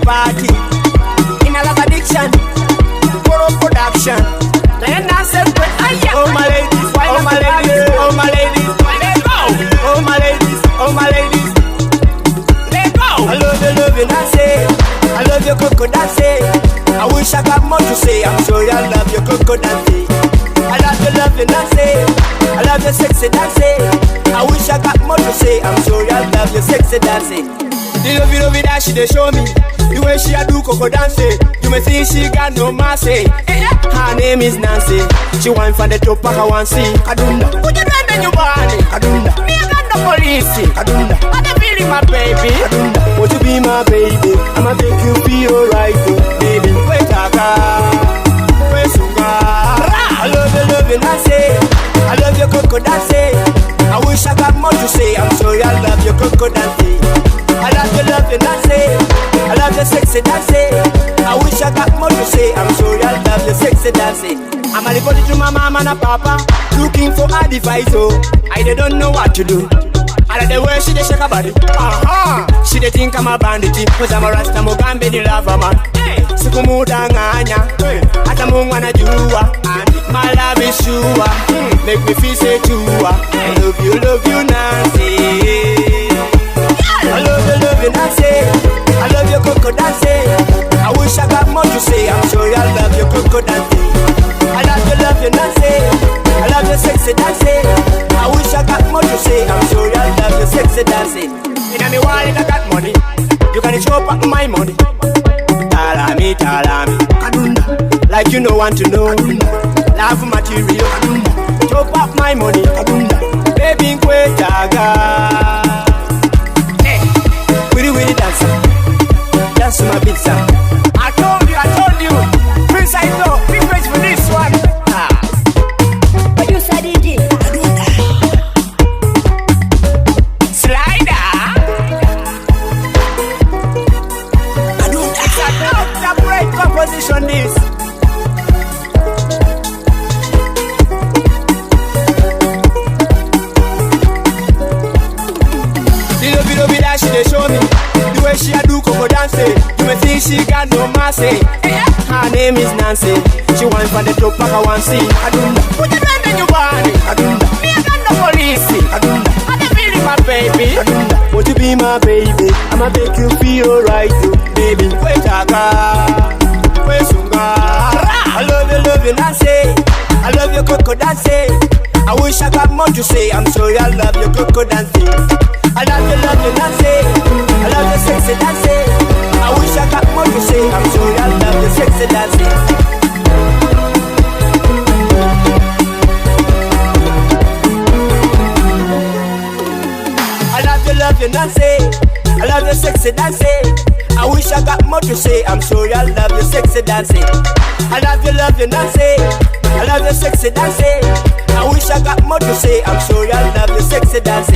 party. In a love addiction, puro production. Then I said, oh my ladies, oh my ladies, oh my ladies, let go. Oh my ladies, oh my ladies, let go. I love you, Nancy. I love your Coco Dance. I wish I got more to say. I'm sorry, I love your Coco Dance. I love you, Nancy. I love your sexy dance. I wish I got more to say. I'm sorry, I love your sexy dance. The love that she dey show me, the way she a do Coco Dance. You may think she got no mercy. Her name is Nancy. She wine from the top, I want see. Kadunda, put your hand on your body. Kadunda, me I got no police. Kadunda, I don't feel my baby. Kadunda, won't you be my baby? I'ma make you feel alright, baby. Wait, wait, I love you, Nancy. I love your Coco Dance. I wish I got more to say. I'm sorry, I love your Coco Dance. I love you, Nancy. I love your sexy dance. I wish I got more to say. I'm sorry, I love your sexy dance. I'm a report to my mama and papa, looking for advice. Oh, I don't know what to do. I like the way she dey shake her body. She dey think I'm a bandit, cause I'm a rasta mugambe the lover man. Sikumudanganya, hata Mungu anajua, my love is sure. Make me feel say true. I love you, Nancy. I love you, Nancy. I love your Coco Dance. I wish I got more to say. I'm sorry, I love your Coco Dance. I love you, Nancy. I love your sexy dance. I wish I got more to say. I'm sorry, I love your sexy dance. In a me wallet I got money. You can chop up my money. Talami, Kadunda. Like you no want to know. Love material. Kadunda. Chop up my money. Kadunda. Baby, kwetaga. Willi dance, dance to my beat sound. I told you, Prince I know, big praise for this one. Producer DJ, Slider. It's a great composition this. She dey show me the way she a do Coco Dance. You may think she got no mercy. Her name is Nancy. She wine from the top, I want see. Kadunda, put your hand on your body. Kadunda, me I got no police. Kadunda, I don't feel my baby. Kadunda, won't you be my baby? I'ma make you feel alright, baby. Wait, wait, I love you, Nancy. I love your Coco Dance. I wish I got more to say. I'm sorry, I love your Coco Dance. I love you, Nancy. I love your sexy dance. I wish I got more to say. I'm sorry, I love your sexy dance. I love you, Nancy. I love your sexy dance. I wish I got more to say. I'm sorry, I love your sexy dance. I love you, Nancy. I love your sexy dance. I wish I got more to say. I'm sorry, I love your sexy dance.